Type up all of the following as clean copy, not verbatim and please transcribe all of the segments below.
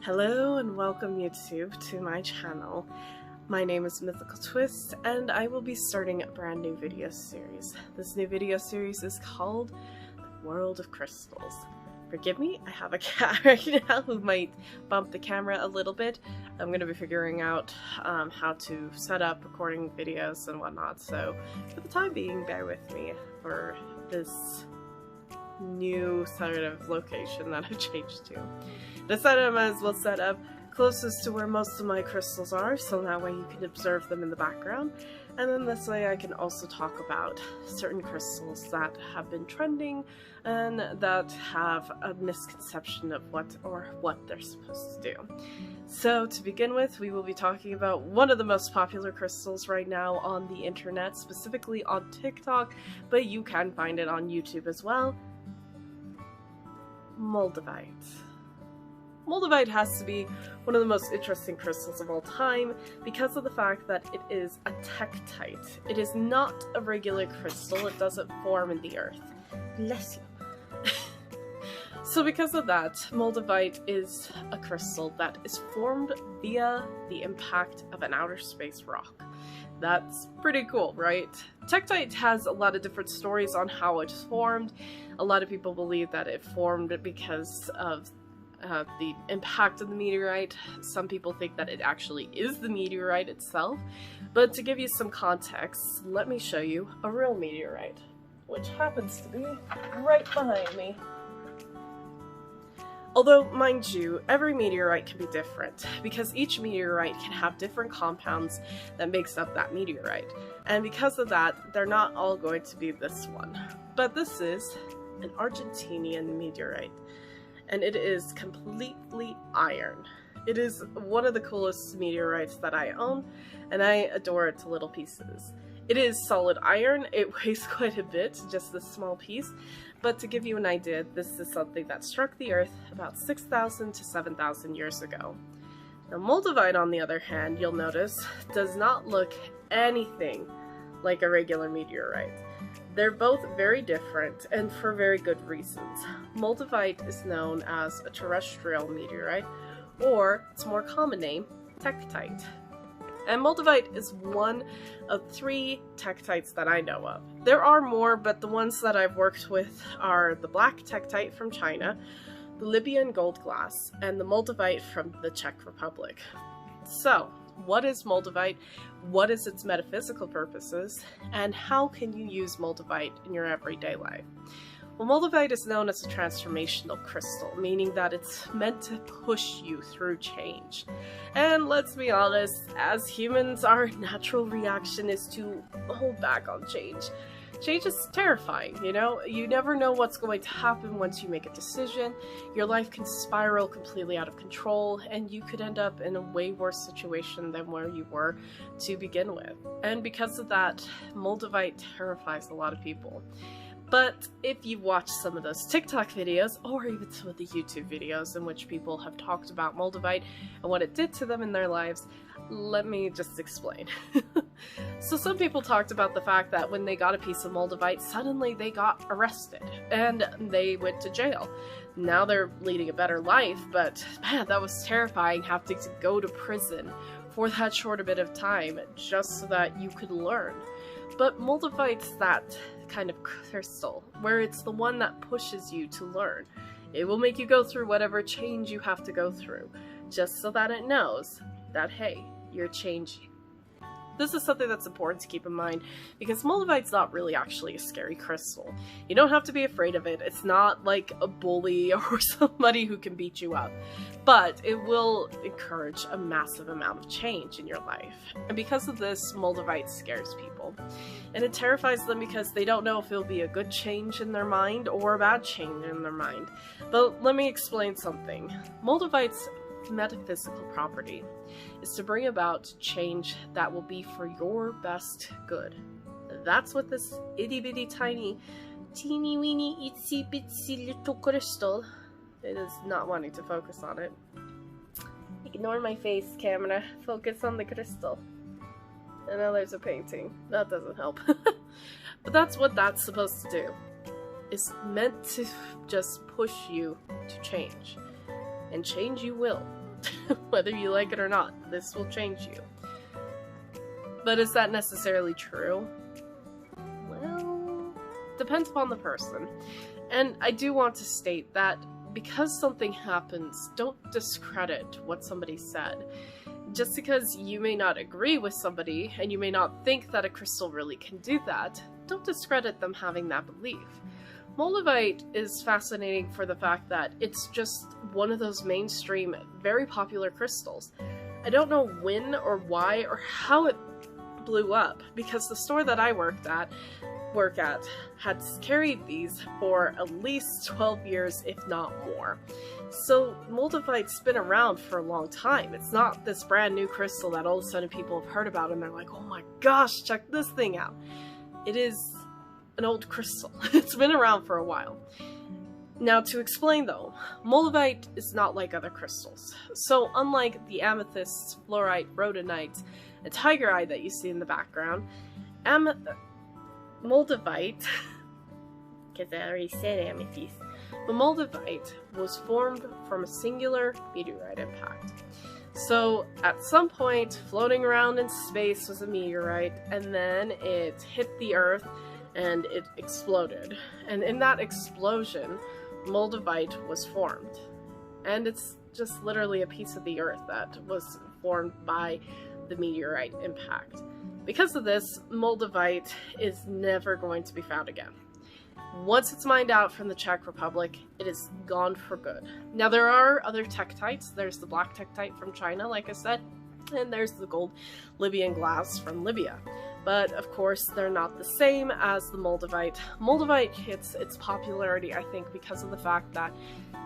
Hello and welcome YouTube to my channel. My name is Mythical Twist and I will be starting a brand new video series. This new video series is called The World of Crystals. Forgive me, I have a cat right now who might bump the camera a little bit. I'm going to be figuring out how to set up recording videos and whatnot, so for the time being, bear with me for this new sort of location that I've changed to. Decided I might as well set up closest to where most of my crystals are, so that way you can observe them in the background, and then this way I can also talk about certain crystals that have been trending and that have a misconception of what they're supposed to do. So to begin with, we will be talking about one of the most popular crystals right now on the internet, specifically on TikTok, but you can find it on YouTube as well. Moldavite. Moldavite has to be one of the most interesting crystals of all time because of the fact that it is a Tectite. It is not a regular crystal, it doesn't form in the earth. Bless you. So because of that, Moldavite is a crystal that is formed via the impact of an outer space rock. That's pretty cool, right? Tectite has a lot of different stories on how it's formed. A lot of people believe that it formed because of the impact of the meteorite. Some people think that it actually is the meteorite itself. But to give you some context, let me show you a real meteorite, which happens to be right behind me. Although, mind you, every meteorite can be different, because each meteorite can have different compounds that makes up that meteorite. And because of that, they're not all going to be this one. But this is an Argentinian meteorite, and it is completely iron. It is one of the coolest meteorites that I own, and I adore it to little pieces. It is solid iron, it weighs quite a bit, just this small piece, but to give you an idea, this is something that struck the earth about 6,000 to 7,000 years ago. Now Moldavite, on the other hand, you'll notice, does not look anything like a regular meteorite. They're both very different, and for very good reasons. Moldavite is known as a terrestrial meteorite, or its more common name, Tectite. And Moldavite is one of 3 Tectites that I know of. There are more, but the ones that I've worked with are the black Tectite from China, the Libyan gold glass, and the Moldavite from the Czech Republic. So, what is Moldavite? What is its metaphysical purposes? And how can you use Moldavite in your everyday life? Well, Moldavite is known as a transformational crystal, meaning that it's meant to push you through change. And let's be honest, as humans, our natural reaction is to hold back on change. Change is terrifying, you know? You never know what's going to happen once you make a decision. Your life can spiral completely out of control, and you could end up in a way worse situation than where you were to begin with. And because of that, Moldavite terrifies a lot of people. But if you've watched some of those TikTok videos, or even some of the YouTube videos in which people have talked about Moldavite and what it did to them in their lives, let me just explain. So some people talked about the fact that when they got a piece of Moldavite, suddenly they got arrested and they went to jail. Now they're leading a better life, but man, that was terrifying, having to go to prison for that short a bit of time just so that you could learn. But Moldavite's that kind of crystal, where it's the one that pushes you to learn. It will make you go through whatever change you have to go through, just so that it knows that, hey, you're changing. This is something that's important to keep in mind, because Moldavite's not really actually a scary crystal. You don't have to be afraid of it. It's not like a bully or somebody who can beat you up. But it will encourage a massive amount of change in your life. And because of this, Moldavite scares people. And it terrifies them because they don't know if it'll be a good change in their mind or a bad change in their mind. But let me explain something. Moldavite's metaphysical property is to bring about change that will be for your best good. That's what this itty bitty tiny, teeny weeny itsy bitsy little crystal, it is not wanting to focus on it. Ignore my face, camera. Focus on the crystal. And now there's a painting. That doesn't help. But that's what that's supposed to do. It's meant to just push you to change. And change you will. Whether you like it or not, this will change you. But is that necessarily true? Well, depends upon the person. And I do want to state that because something happens, don't discredit what somebody said. Just because you may not agree with somebody, and you may not think that a crystal really can do that, don't discredit them having that belief. Moldavite is fascinating for the fact that it's just one of those mainstream, very popular crystals. I don't know when or why or how it blew up, because the store that I work at had carried these for at least 12 years, if not more. So Moldavite's been around for a long time. It's not this brand new crystal that all of a sudden people have heard about and they're like, oh my gosh, check this thing out. It is an old crystal. It's been around for a while. Now, to explain though, Moldavite is not like other crystals. So unlike the amethysts, fluorite, rhodonite, and tigerite that you see in the background, Moldavite, because I already said amethyst, but Moldavite was formed from a singular meteorite impact. So at some point, floating around in space was a meteorite, and then it hit the Earth and it exploded. And in that explosion, Moldavite was formed. And it's just literally a piece of the Earth that was formed by the meteorite impact. Because of this, Moldavite is never going to be found again. Once it's mined out from the Czech Republic, it is gone for good. Now there are other Tectites. There's the black Tectite from China, like I said, and there's the gold Libyan glass from Libya. But of course, they're not the same as the Moldavite. Moldavite hits its popularity, I think, because of the fact that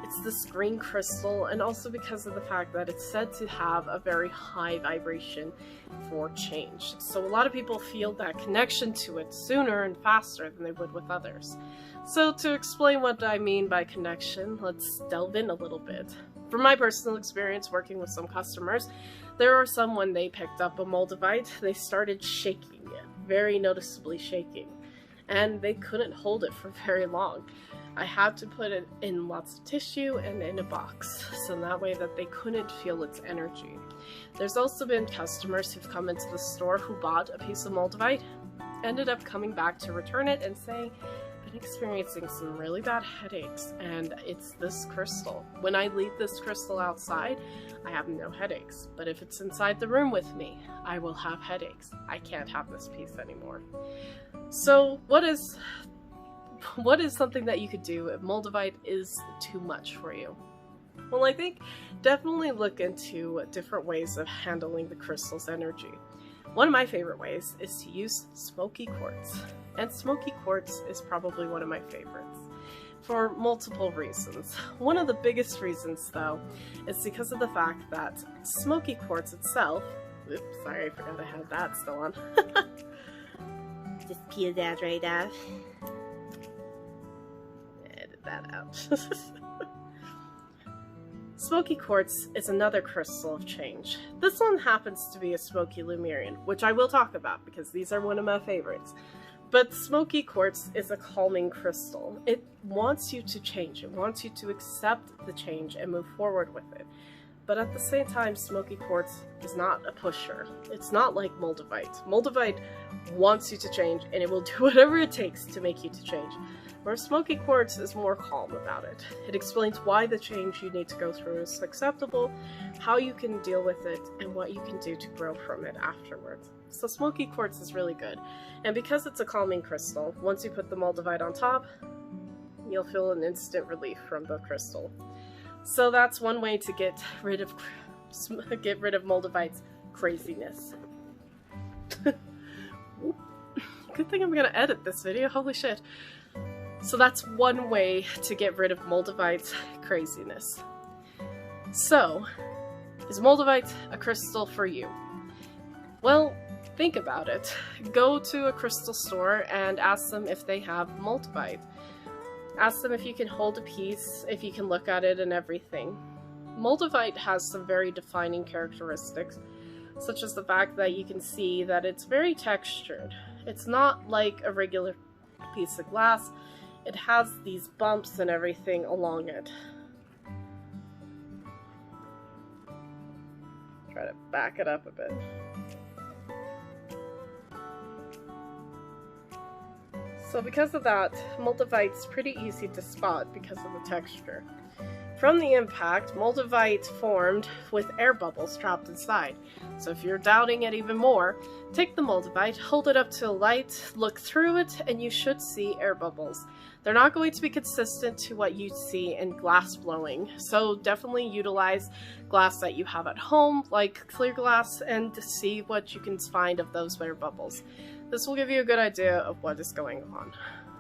it's this green crystal, and also because of the fact that it's said to have a very high vibration for change. So a lot of people feel that connection to it sooner and faster than they would with others. So to explain what I mean by connection, let's delve in a little bit. From my personal experience working with some customers, there are some when they picked up a Moldavite, they started shaking it, very noticeably shaking, and they couldn't hold it for very long. I had to put it in lots of tissue and in a box, so that way that they couldn't feel its energy. There's also been customers who've come into the store who bought a piece of Moldavite, ended up coming back to return it and saying, I've been experiencing some really bad headaches, and it's this crystal. When I leave this crystal outside, I have no headaches, but if it's inside the room with me, I will have headaches. I can't have this piece anymore. So what is something that you could do if Moldavite is too much for you? Well, I think definitely look into different ways of handling the crystal's energy. One of my favorite ways is to use smoky quartz. And smoky quartz is probably one of my favorites for multiple reasons. One of the biggest reasons, though, is because of the fact that smoky quartz itself, oops, sorry, I forgot I had that still on. Just peel that right off. Edit that out. Smoky quartz is another crystal of change. This one happens to be a smoky Lemurian, which I will talk about because these are one of my favorites. But smoky quartz is a calming crystal. It wants you to change. It wants you to accept the change and move forward with it. But at the same time, smoky quartz is not a pusher. It's not like Moldavite. Moldavite wants you to change, and it will do whatever it takes to make you to change. Whereas smoky quartz is more calm about it. It explains why the change you need to go through is acceptable, how you can deal with it, and what you can do to grow from it afterwards. So smoky quartz is really good. And because it's a calming crystal, once you put the Moldavite on top, you'll feel an instant relief from the crystal. So that's one way to get rid of Moldavite's craziness. Good thing I'm gonna edit this video, holy shit. So that's one way to get rid of Moldavite's craziness. So, is Moldavite a crystal for you? Well, think about it. Go to a crystal store and ask them if they have Moldavite. Ask them if you can hold a piece, if you can look at it and everything. Moldavite has some very defining characteristics, such as the fact that you can see that it's very textured. It's not like a regular piece of glass. It has these bumps and everything along it. try to back it up a bit. So because of that, Moldavite's pretty easy to spot because of the texture. From the impact, Moldavite formed with air bubbles trapped inside. So if you're doubting it even more, take the Moldavite, hold it up to a light, look through it, and you should see air bubbles. They're not going to be consistent to what you see in glass blowing, so definitely utilize glass that you have at home, like clear glass, and see what you can find of those air bubbles. This will give you a good idea of what is going on.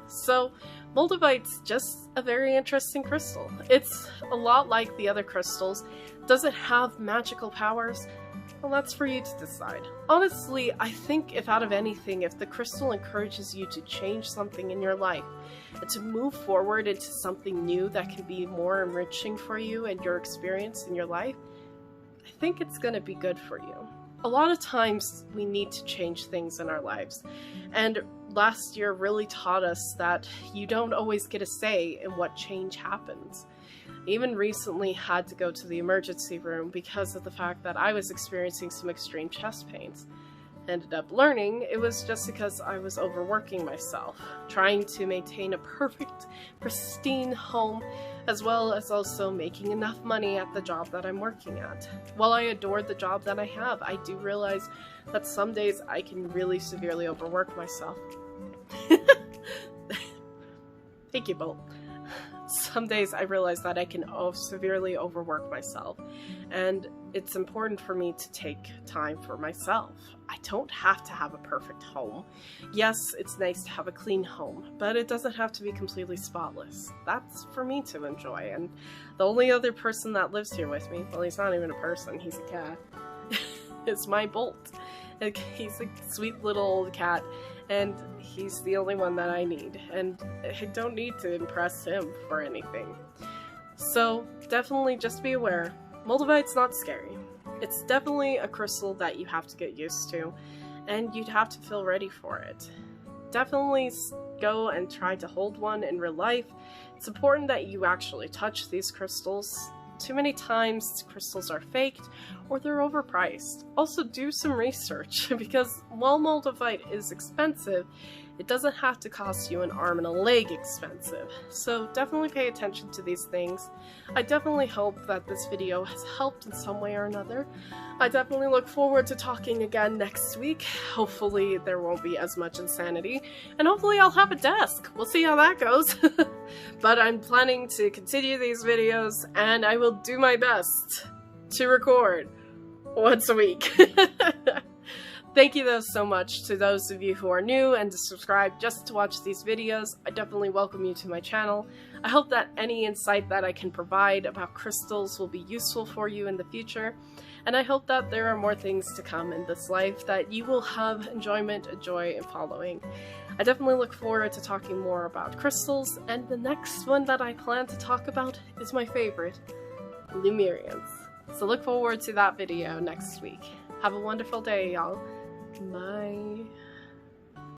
So, Moldavite's just a very interesting crystal. It's a lot like the other crystals. Does it have magical powers? Well, that's for you to decide. Honestly, I think if out of anything, if the crystal encourages you to change something in your life, and to move forward into something new that can be more enriching for you and your experience in your life, I think it's going to be good for you. A lot of times we need to change things in our lives, and last year really taught us that you don't always get a say in what change happens. I even recently had to go to the emergency room because of the fact that I was experiencing some extreme chest pains. Ended up learning it was just because I was overworking myself, trying to maintain a perfect, pristine home, as well as also making enough money at the job that I'm working at. While I adore the job that I have, I do realize that some days I can really severely overwork myself. Thank you, Bolt. Some days I realize that I can severely overwork myself, and it's important for me to take time for myself. I don't have to have a perfect home. Yes, it's nice to have a clean home, but it doesn't have to be completely spotless. That's for me to enjoy, and the only other person that lives here with me, well, he's not even a person, he's a cat, it's my Bolt. He's a sweet little old cat, and he's the only one that I need, and I don't need to impress him for anything. So definitely just be aware, Moldavite's not scary. It's definitely a crystal that you have to get used to, and you'd have to feel ready for it. Definitely go and try to hold one in real life. It's important that you actually touch these crystals. Too many times crystals are faked or they're overpriced. Also do some research because while Moldavite is expensive, it doesn't have to cost you an arm and a leg expensive. So definitely pay attention to these things. I definitely hope that this video has helped in some way or another. I definitely look forward to talking again next week. Hopefully there won't be as much insanity, and hopefully I'll have a desk. We'll see how that goes. But I'm planning to continue these videos, and I will do my best to record once a week. Thank you though so much to those of you who are new and to subscribe just to watch these videos. I definitely welcome you to my channel. I hope that any insight that I can provide about crystals will be useful for you in the future. And I hope that there are more things to come in this life that you will have enjoyment and joy in following. I definitely look forward to talking more about crystals, and the next one that I plan to talk about is my favorite, Lemurians. So look forward to that video next week. Have a wonderful day, y'all. Bye.